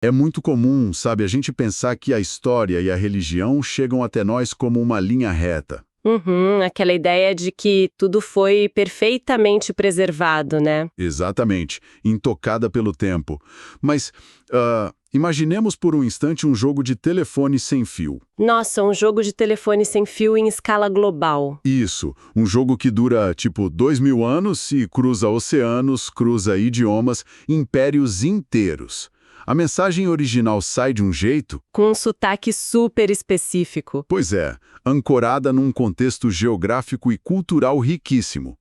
É muito comum, sabe, a gente pensar que a história e a religião chegam até nós como uma linha reta. Uhum, aquela ideia de que tudo foi perfeitamente preservado, né? Exatamente, intocada pelo tempo. Mas, imaginemos por um instante um jogo de telefone sem fio. Nossa, um jogo de telefone sem fio em escala global. Isso, um jogo que dura, tipo, 2000 anos e cruza oceanos, cruza idiomas, impérios inteiros. A mensagem original sai de um jeito. Com um sotaque super específico. Pois é, ancorada num contexto geográfico e cultural riquíssimo.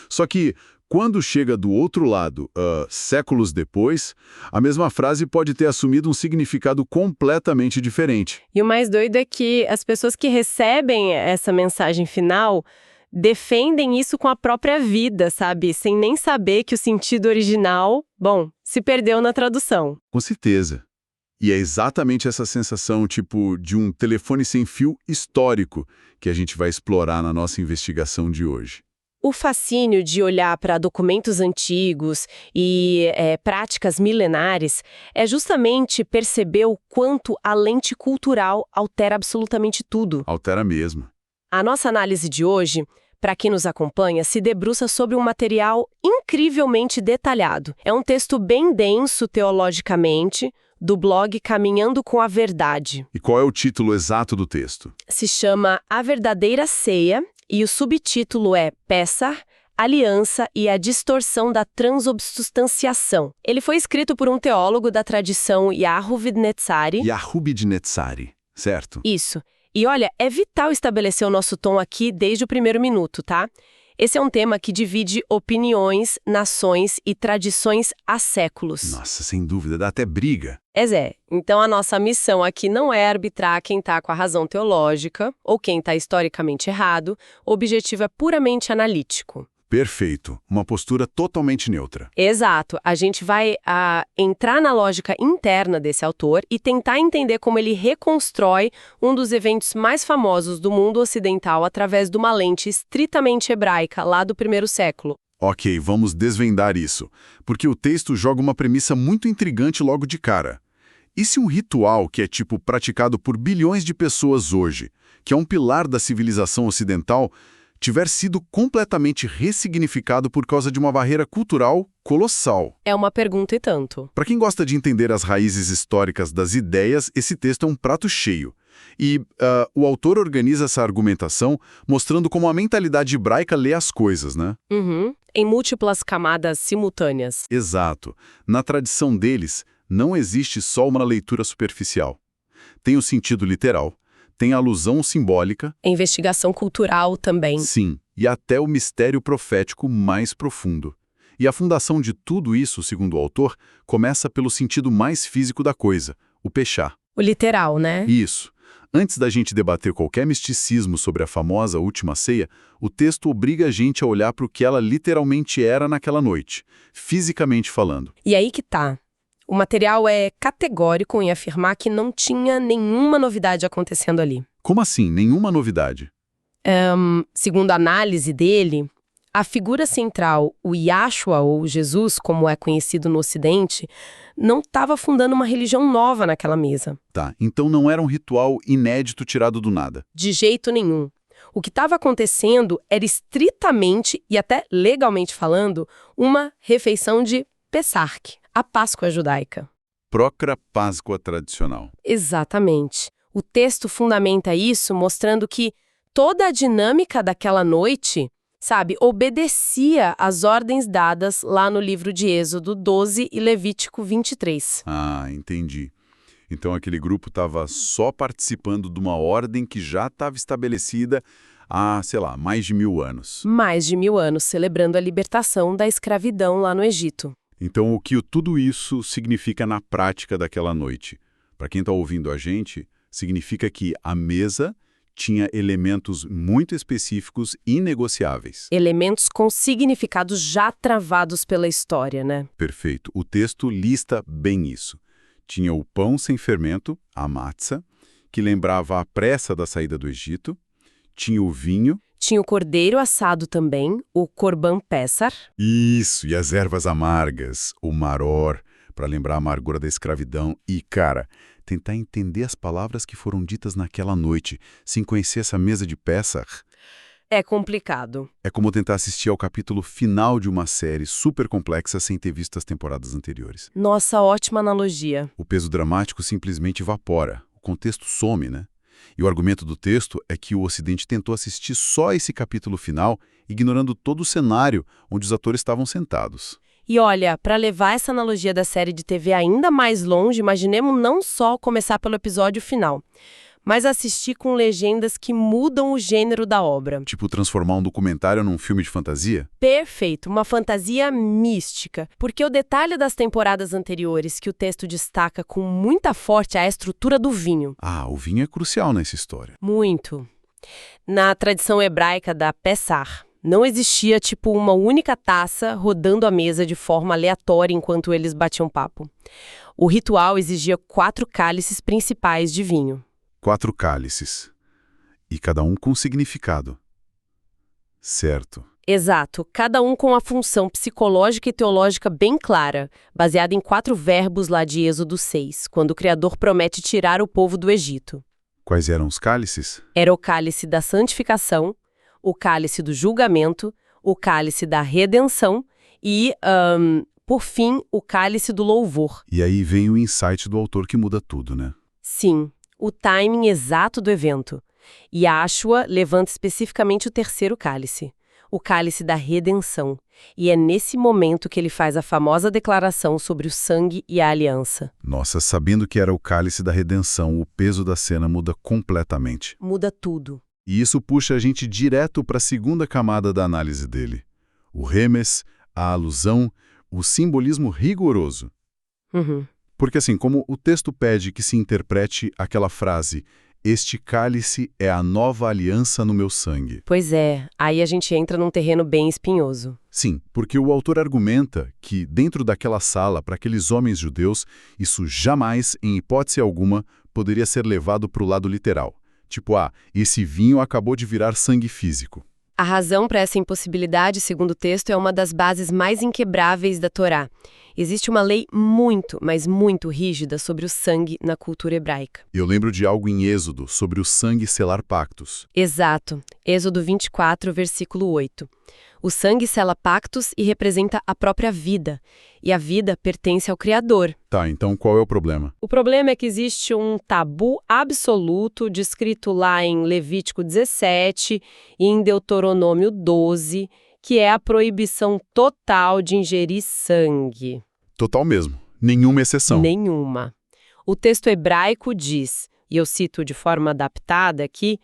Só que, quando chega do outro lado, séculos depois, a mesma frase pode ter assumido um significado completamente diferente. E o mais doido é que as pessoas que recebem essa mensagem final defendem isso com a própria vida, sabe? Sem nem saber que o sentido original, bom, se perdeu na tradução. Com certeza. E é exatamente essa sensação, tipo, de um telefone sem fio histórico que a gente vai explorar na nossa investigação de hoje. O fascínio de olhar para documentos antigos e práticas milenares é justamente perceber o quanto a lente cultural altera absolutamente tudo. Altera mesmo. A nossa análise de hoje, para quem nos acompanha, se debruça sobre um material incrivelmente detalhado. É um texto bem denso teologicamente, do blog Caminhando com a Verdade. E qual é o título exato do texto? Se chama A Verdadeira Ceia e o subtítulo é Pessah, Aliança e a Distorção da Transobstanciação. Ele foi escrito por um teólogo da tradição Yehud Netzari. Yehud Netzari, certo? Isso. E olha, é vital estabelecer o nosso tom aqui desde o primeiro minuto, tá? Esse é um tema que divide opiniões, nações e tradições há séculos. Nossa, sem dúvida, dá até briga. Então a nossa missão aqui não é arbitrar quem está com a razão teológica ou quem está historicamente errado, o objetivo é puramente analítico. Perfeito, uma postura totalmente neutra. Exato, a gente vai entrar na lógica interna desse autor e tentar entender como ele reconstrói um dos eventos mais famosos do mundo ocidental através de uma lente estritamente hebraica lá do primeiro século. Ok, vamos desvendar isso, porque o texto joga uma premissa muito intrigante logo de cara. E se um ritual que é tipo praticado por bilhões de pessoas hoje, que é um pilar da civilização ocidental, tiver sido completamente ressignificado por causa de uma barreira cultural colossal? É uma pergunta e tanto. Para quem gosta de entender as raízes históricas das ideias, esse texto é um prato cheio. E o autor organiza essa argumentação mostrando como a mentalidade hebraica lê as coisas, né? Uhum. Em múltiplas camadas simultâneas. Exato. Na tradição deles, não existe só uma leitura superficial. Tem o sentido literal, tem a alusão simbólica. A investigação cultural também. Sim, e até o mistério profético mais profundo. E a fundação de tudo isso, segundo o autor, começa pelo sentido mais físico da coisa, o pechá. O literal, né? Isso. Antes da gente debater qualquer misticismo sobre a famosa Última Ceia, o texto obriga a gente a olhar para o que ela literalmente era naquela noite, fisicamente falando. E aí que tá. O material é categórico em afirmar que não tinha nenhuma novidade acontecendo ali. Como assim? Nenhuma novidade? Segundo a análise dele, a figura central, o Yahshua, ou Jesus, como é conhecido no Ocidente, não estava fundando uma religião nova naquela mesa. Tá, então não era um ritual inédito tirado do nada. De jeito nenhum. O que estava acontecendo era estritamente, e até legalmente falando, uma refeição de Pessach, a Páscoa judaica. Própria Páscoa tradicional. Exatamente. O texto fundamenta isso mostrando que toda a dinâmica daquela noite, sabe, obedecia às ordens dadas lá no livro de Êxodo 12 e Levítico 23. Ah, entendi. Então aquele grupo estava só participando de uma ordem que já estava estabelecida há, sei lá, mais de 1000 anos. Mais de 1000 anos, celebrando a libertação da escravidão lá no Egito. Então o que tudo isso significa na prática daquela noite? Para quem está ouvindo a gente, significa que a mesa tinha elementos muito específicos e inegociáveis. Elementos com significados já travados pela história, né? Perfeito. O texto lista bem isso. Tinha o pão sem fermento, a matzah, que lembrava a pressa da saída do Egito. Tinha o vinho. Tinha o cordeiro assado também, o Corban Pessar. Isso, e as ervas amargas, o maror, para lembrar a amargura da escravidão e, cara, tentar entender as palavras que foram ditas naquela noite, sem conhecer essa mesa de Pessach. É complicado. É como tentar assistir ao capítulo final de uma série super complexa sem ter visto as temporadas anteriores. Nossa, ótima analogia. O peso dramático simplesmente evapora, o contexto some, né? E o argumento do texto é que o Ocidente tentou assistir só esse capítulo final, ignorando todo o cenário onde os atores estavam sentados. E olha, para levar essa analogia da série de TV ainda mais longe, imaginemos não só começar pelo episódio final, mas assistir com legendas que mudam o gênero da obra. Tipo transformar um documentário num filme de fantasia? Perfeito, uma fantasia mística. Porque o detalhe das temporadas anteriores que o texto destaca com muita força é a estrutura do vinho. Ah, o vinho é crucial nessa história. Muito. Na tradição hebraica da Pessach, não existia tipo uma única taça rodando a mesa de forma aleatória enquanto eles batiam papo. O ritual exigia 4 cálices principais de vinho. 4 cálices. E cada um com significado. Certo. Exato, cada um com a função psicológica e teológica bem clara, baseada em 4 verbos lá de Êxodo 6, quando o Criador promete tirar o povo do Egito. Quais eram os cálices? Era o cálice da santificação, o cálice do julgamento, o cálice da redenção e, por fim, o cálice do louvor. E aí vem o insight do autor que muda tudo, né? Sim, o timing exato do evento. E Yahshua levanta especificamente o 3º cálice, o cálice da redenção. E é nesse momento que ele faz a famosa declaração sobre o sangue e a aliança. Nossa, sabendo que era o cálice da redenção, o peso da cena muda completamente. Muda tudo. E isso puxa a gente direto para a segunda camada da análise dele. O remes, a alusão, o simbolismo rigoroso. Uhum. Porque assim, como o texto pede que se interprete aquela frase, este cálice é a nova aliança no meu sangue. Pois é, aí a gente entra num terreno bem espinhoso. Sim, porque o autor argumenta que dentro daquela sala, para aqueles homens judeus, isso jamais, em hipótese alguma, poderia ser levado para o lado literal. Tipo, esse vinho acabou de virar sangue físico. A razão para essa impossibilidade, segundo o texto, é uma das bases mais inquebráveis da Torá. Existe uma lei muito, mas muito rígida sobre o sangue na cultura hebraica. Eu lembro de algo em Êxodo sobre o sangue selar pactos. Exato. Êxodo 24, versículo 8. O sangue sela pactos e representa a própria vida. E a vida pertence ao Criador. Tá, então qual é o problema? O problema é que existe um tabu absoluto descrito lá em Levítico 17 e em Deuteronômio 12, que é a proibição total de ingerir sangue. Total mesmo. Nenhuma exceção. Nenhuma. O texto hebraico diz, e eu cito de forma adaptada aqui,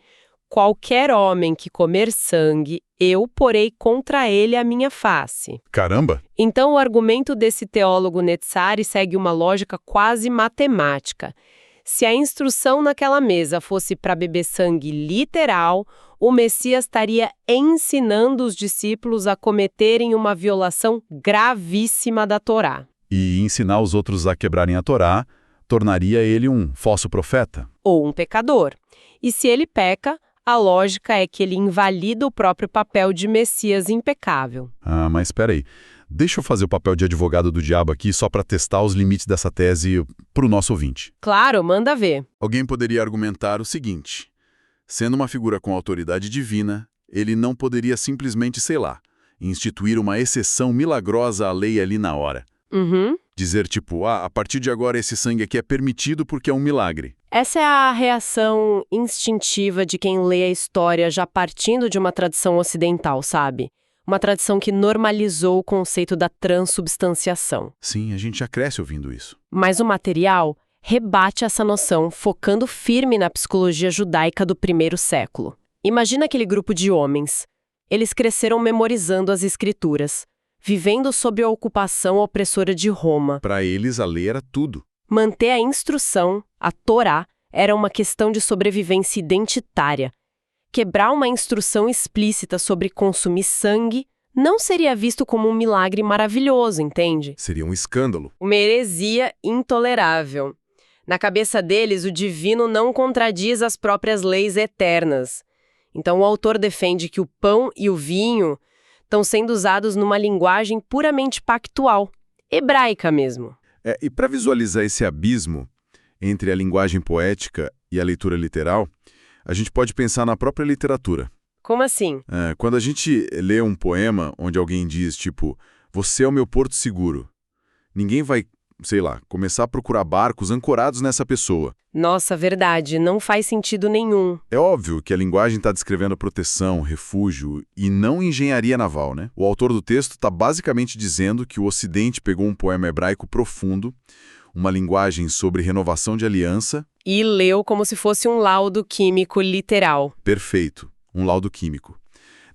qualquer homem que comer sangue, eu porei contra ele a minha face. Caramba! Então o argumento desse teólogo Netzari segue uma lógica quase matemática. Se a instrução naquela mesa fosse para beber sangue literal, o Messias estaria ensinando os discípulos a cometerem uma violação gravíssima da Torá. E ensinar os outros a quebrarem a Torá tornaria ele um falso profeta? Ou um pecador. E se ele peca, a lógica é que ele invalida o próprio papel de Messias impecável. Ah, mas espera aí. Deixa eu fazer o papel de advogado do diabo aqui só para testar os limites dessa tese para o nosso ouvinte. Claro, manda ver. Alguém poderia argumentar o seguinte: sendo uma figura com autoridade divina, ele não poderia simplesmente, sei lá, instituir uma exceção milagrosa à lei ali na hora. Uhum. Dizer tipo, a partir de agora esse sangue aqui é permitido porque é um milagre. Essa é a reação instintiva de quem lê a história já partindo de uma tradição ocidental, sabe? Uma tradição que normalizou o conceito da transubstanciação. Sim, a gente já cresce ouvindo isso. Mas o material rebate essa noção, focando firme na psicologia judaica do 1º século. Imagina aquele grupo de homens. Eles cresceram memorizando as escrituras, vivendo sob a ocupação opressora de Roma. Para eles, a lei era tudo. Manter a instrução, a Torá, era uma questão de sobrevivência identitária. Quebrar uma instrução explícita sobre consumir sangue não seria visto como um milagre maravilhoso, entende? Seria um escândalo. Uma heresia intolerável. Na cabeça deles, o divino não contradiz as próprias leis eternas. Então o autor defende que o pão e o vinho estão sendo usados numa linguagem puramente pactual, hebraica mesmo. E para visualizar esse abismo entre a linguagem poética e a leitura literal, a gente pode pensar na própria literatura. Como assim? Quando a gente lê um poema onde alguém diz, tipo, você é o meu porto seguro, ninguém vai, sei lá, começar a procurar barcos ancorados nessa pessoa. Nossa, verdade, não faz sentido nenhum. É óbvio que a linguagem está descrevendo proteção, refúgio e não engenharia naval, né? O autor do texto está basicamente dizendo que o Ocidente pegou um poema hebraico profundo, uma linguagem sobre renovação de aliança. E leu como se fosse um laudo químico literal. Perfeito, um laudo químico.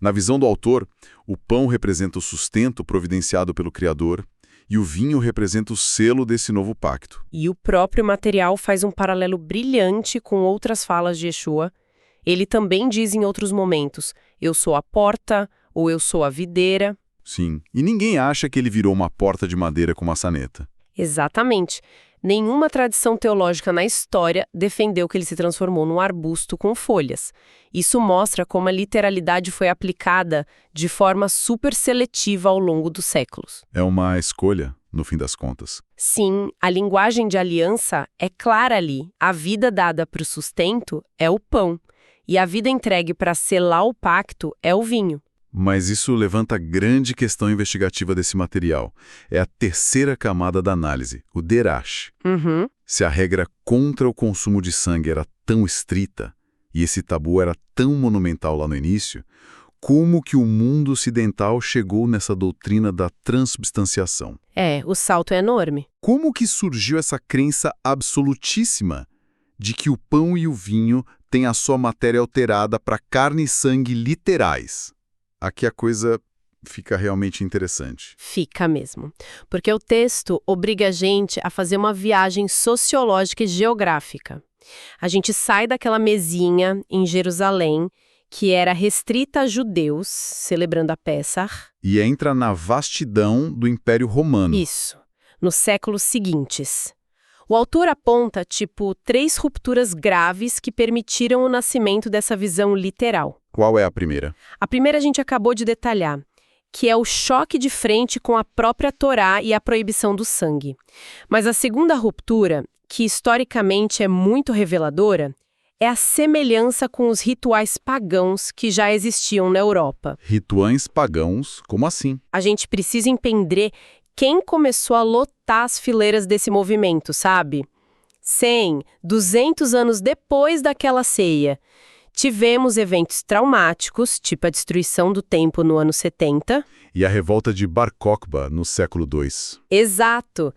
Na visão do autor, o pão representa o sustento providenciado pelo Criador e o vinho representa o selo desse novo pacto. E o próprio material faz um paralelo brilhante com outras falas de Yeshua. Ele também diz em outros momentos, eu sou a porta, ou eu sou a videira. Sim, e ninguém acha que ele virou uma porta de madeira com maçaneta. Exatamente. Nenhuma tradição teológica na história defendeu que ele se transformou num arbusto com folhas. Isso mostra como a literalidade foi aplicada de forma super seletiva ao longo dos séculos. É uma escolha, no fim das contas. Sim, a linguagem de aliança é clara ali. A vida dada para o sustento é o pão, e a vida entregue para selar o pacto é o vinho. Mas isso levanta a grande questão investigativa desse material. É a terceira camada da análise, o derash. Se a regra contra o consumo de sangue era tão estrita, e esse tabu era tão monumental lá no início, como que o mundo ocidental chegou nessa doutrina da transubstanciação? O salto é enorme. Como que surgiu essa crença absolutíssima de que o pão e o vinho têm a sua matéria alterada para carne e sangue literais? Aqui a coisa fica realmente interessante. Fica mesmo. Porque o texto obriga a gente a fazer uma viagem sociológica e geográfica. A gente sai daquela mesinha em Jerusalém, que era restrita a judeus, celebrando a Pessah. E entra na vastidão do Império Romano. Isso, nos séculos seguintes. O autor aponta, 3 rupturas graves que permitiram o nascimento dessa visão literal. Qual é a primeira? A primeira a gente acabou de detalhar, que é o choque de frente com a própria Torá e a proibição do sangue. Mas a segunda ruptura, que historicamente é muito reveladora, é a semelhança com os rituais pagãos que já existiam na Europa. Rituais pagãos? Como assim? A gente precisa entender quem começou a lotar as fileiras desse movimento, sabe? 100, 200 anos depois daquela ceia. Tivemos eventos traumáticos, tipo a destruição do templo no ano 70. E a revolta de Bar Kokhba, no século II. Exato.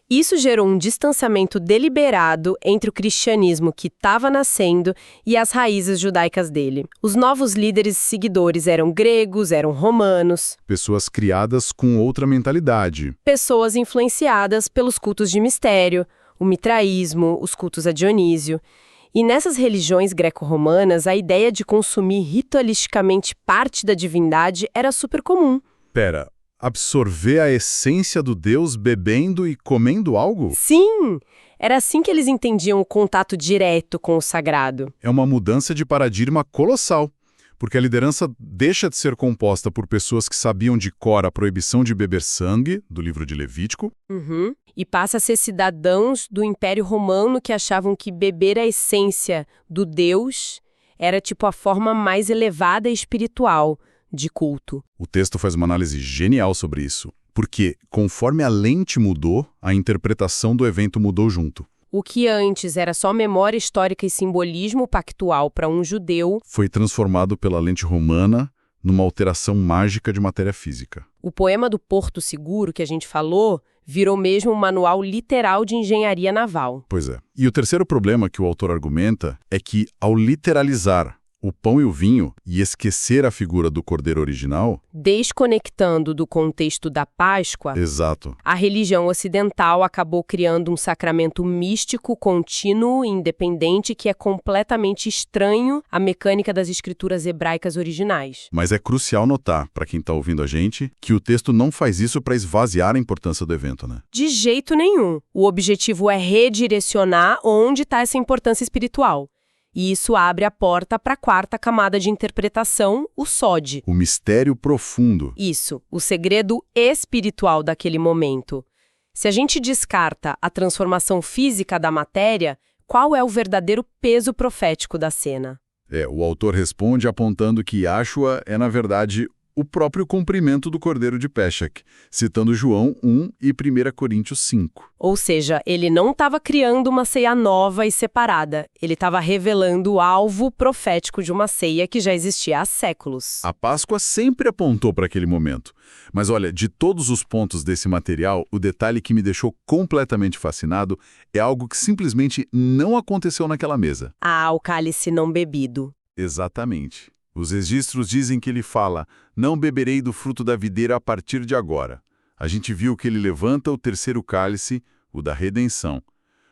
Isso gerou um distanciamento deliberado entre o cristianismo que estava nascendo e as raízes judaicas dele. Os novos líderes e seguidores eram gregos, eram romanos. Pessoas criadas com outra mentalidade. Pessoas influenciadas pelos cultos de mistério, o mitraísmo, os cultos a Dionísio. E nessas religiões greco-romanas, a ideia de consumir ritualisticamente parte da divindade era super comum. Pera, absorver a essência do Deus bebendo e comendo algo? Sim! Era assim que eles entendiam o contato direto com o sagrado. É uma mudança de paradigma colossal, porque a liderança deixa de ser composta por pessoas que sabiam de cor a proibição de beber sangue, do livro de Levítico. E passa a ser cidadãos do Império Romano que achavam que beber a essência do Deus era a forma mais elevada e espiritual de culto. O texto faz uma análise genial sobre isso, porque conforme a lente mudou, a interpretação do evento mudou junto. O que antes era só memória histórica e simbolismo pactual para um judeu, foi transformado pela lente romana numa alteração mágica de matéria física. O poema do Porto Seguro, que a gente falou, virou mesmo um manual literal de engenharia naval. Pois é. E o terceiro problema que o autor argumenta é que, ao literalizar o pão e o vinho e esquecer a figura do cordeiro original, desconectando do contexto da Páscoa, exato, a religião ocidental acabou criando um sacramento místico, contínuo e independente que é completamente estranho à mecânica das escrituras hebraicas originais. Mas é crucial notar, para quem está ouvindo a gente, que o texto não faz isso para esvaziar a importância do evento, né? De jeito nenhum. O objetivo é redirecionar onde está essa importância espiritual. E isso abre a porta para a quarta camada de interpretação, o sod. O mistério profundo. Isso, o segredo espiritual daquele momento. Se a gente descarta a transformação física da matéria, qual é o verdadeiro peso profético da cena? O autor responde apontando que Yahshua é, na verdade, o próprio cumprimento do Cordeiro de Peshach, citando João 1 e 1 Coríntios 5. Ou seja, ele não estava criando uma ceia nova e separada, ele estava revelando o alvo profético de uma ceia que já existia há séculos. A Páscoa sempre apontou para aquele momento. Mas olha, de todos os pontos desse material, o detalhe que me deixou completamente fascinado é algo que simplesmente não aconteceu naquela mesa. O cálice não bebido. Exatamente. Os registros dizem que ele fala, não beberei do fruto da videira a partir de agora. A gente viu que ele levanta o terceiro cálice, o da redenção.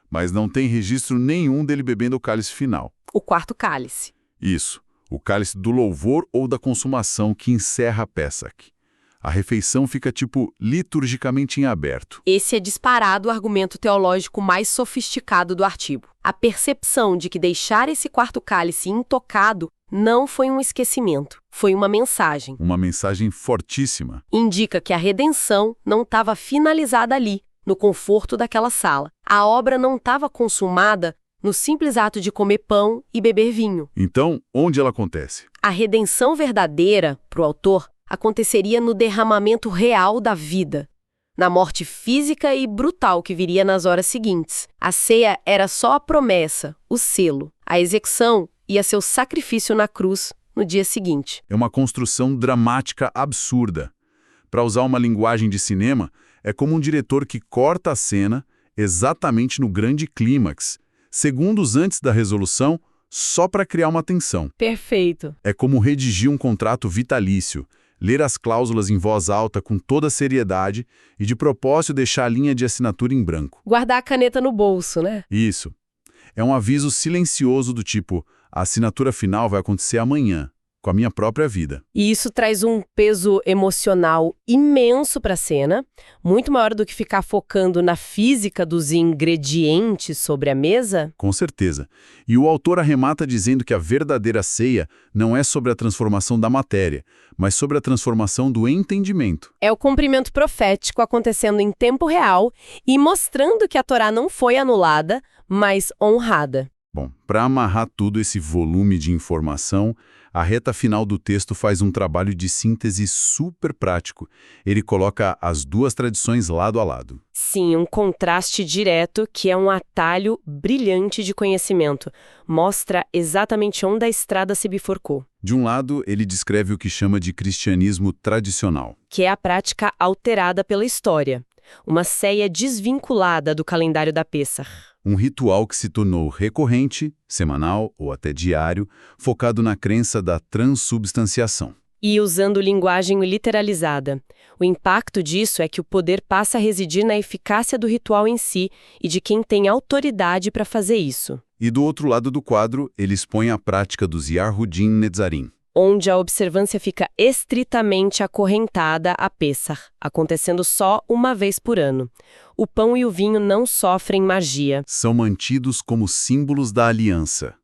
Mas não tem registro nenhum dele bebendo o cálice final. O quarto cálice. Isso, o cálice do louvor ou da consumação que encerra a Pessach. A refeição fica, liturgicamente em aberto. Esse é disparado o argumento teológico mais sofisticado do artigo. A percepção de que deixar esse quarto cálice intocado não foi um esquecimento, foi uma mensagem. Uma mensagem fortíssima. Indica que a redenção não estava finalizada ali, no conforto daquela sala. A obra não estava consumada no simples ato de comer pão e beber vinho. Então, onde ela acontece? A redenção verdadeira, para o autor, aconteceria no derramamento real da vida, na morte física e brutal que viria nas horas seguintes. A ceia era só a promessa, o selo. A execução ia ser o sacrifício na cruz no dia seguinte. É uma construção dramática absurda. Para usar uma linguagem de cinema, é como um diretor que corta a cena exatamente no grande clímax, segundos antes da resolução, só para criar uma tensão. Perfeito. É como redigir um contrato vitalício, ler as cláusulas em voz alta com toda a seriedade e, de propósito, deixar a linha de assinatura em branco. Guardar a caneta no bolso, né? Isso. É um aviso silencioso do tipo, a assinatura final vai acontecer amanhã, com a minha própria vida. E isso traz um peso emocional imenso para a cena, muito maior do que ficar focando na física dos ingredientes sobre a mesa. Com certeza. E o autor arremata dizendo que a verdadeira ceia não é sobre a transformação da matéria, mas sobre a transformação do entendimento. É o cumprimento profético acontecendo em tempo real e mostrando que a Torá não foi anulada, mas honrada. Bom, para amarrar tudo esse volume de informação, a reta final do texto faz um trabalho de síntese super prático. Ele coloca as duas tradições lado a lado. Sim, um contraste direto que é um atalho brilhante de conhecimento. Mostra exatamente onde a estrada se bifurcou. De um lado, ele descreve o que chama de cristianismo tradicional, que é a prática alterada pela história. Uma ceia desvinculada do calendário da Pêssar. Um ritual que se tornou recorrente, semanal ou até diário, focado na crença da transubstanciação. E usando linguagem literalizada. O impacto disso é que o poder passa a residir na eficácia do ritual em si e de quem tem autoridade para fazer isso. E do outro lado do quadro, ele expõe a prática dos Yarhudin Netzarim, onde a observância fica estritamente acorrentada a Pêssar, acontecendo só uma vez por ano. O pão e o vinho não sofrem magia. São mantidos como símbolos da aliança,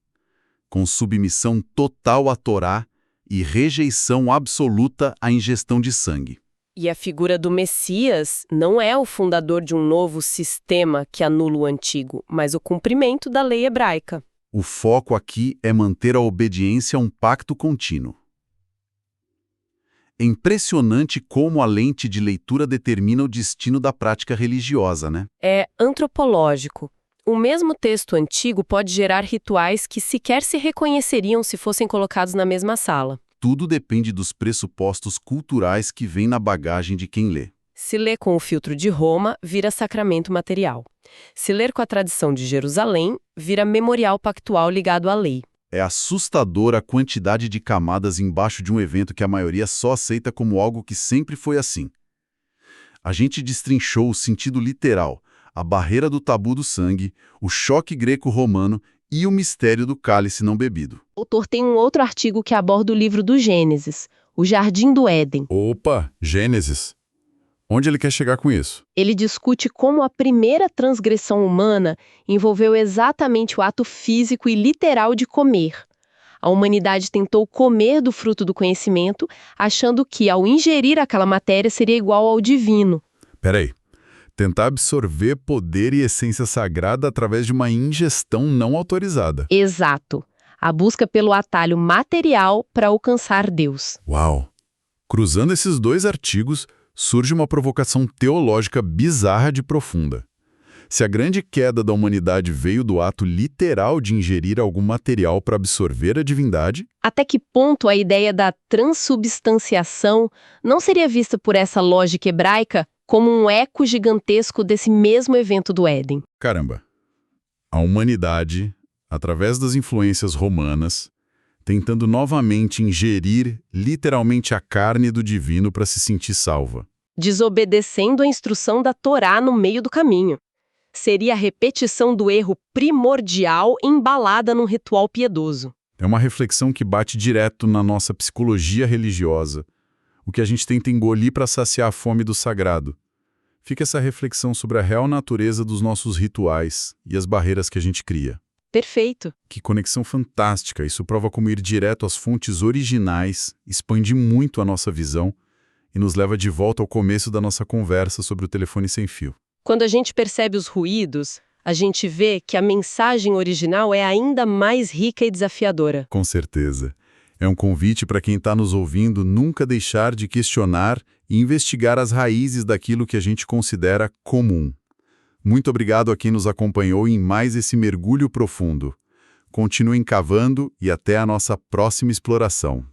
com submissão total à Torá e rejeição absoluta à ingestão de sangue. E a figura do Messias não é o fundador de um novo sistema que anula o antigo, mas o cumprimento da lei hebraica. O foco aqui é manter a obediência a um pacto contínuo. É impressionante como a lente de leitura determina o destino da prática religiosa, né? É antropológico. O mesmo texto antigo pode gerar rituais que sequer se reconheceriam se fossem colocados na mesma sala. Tudo depende dos pressupostos culturais que vêm na bagagem de quem lê. Se lê com o filtro de Roma, vira sacramento material. Se ler com a tradição de Jerusalém, vira memorial pactual ligado à lei. É assustadora a quantidade de camadas embaixo de um evento que a maioria só aceita como algo que sempre foi assim. A gente destrinchou o sentido literal, a barreira do tabu do sangue, o choque greco-romano e o mistério do cálice não bebido. O autor tem um outro artigo que aborda o livro do Gênesis, o Jardim do Éden. Opa, Gênesis! Onde ele quer chegar com isso? Ele discute como a primeira transgressão humana envolveu exatamente o ato físico e literal de comer. A humanidade tentou comer do fruto do conhecimento, achando que, ao ingerir aquela matéria, seria igual ao divino. Peraí, Tentar absorver poder e essência sagrada através de uma ingestão não autorizada. Exato. A busca pelo atalho material para alcançar Deus. Uau! Cruzando esses dois artigos, surge uma provocação teológica bizarra de profunda. Se a grande queda da humanidade veio do ato literal de ingerir algum material para absorver a divindade, Até que ponto a ideia da transubstanciação não seria vista por essa lógica hebraica como um eco gigantesco desse mesmo evento do Éden? caramba, a humanidade, através das influências romanas, tentando novamente ingerir literalmente a carne do divino para se sentir salva. Desobedecendo a instrução da Torá no meio do caminho. Seria a repetição do erro primordial embalada num ritual piedoso. É uma reflexão que bate direto na nossa psicologia religiosa, o que a gente tenta engolir para saciar a fome do sagrado. Fica essa reflexão sobre a real natureza dos nossos rituais e as barreiras que a gente cria. Perfeito. Que conexão fantástica! Isso prova como ir direto às fontes originais expande muito a nossa visão e nos leva de volta ao começo da nossa conversa sobre o telefone sem fio. Quando a gente percebe os ruídos, a gente vê que a mensagem original é ainda mais rica e desafiadora. Com certeza. É um convite para quem está nos ouvindo nunca deixar de questionar e investigar as raízes daquilo que a gente considera comum. Muito obrigado a quem nos acompanhou em mais esse mergulho profundo. Continuem cavando e até a nossa próxima exploração.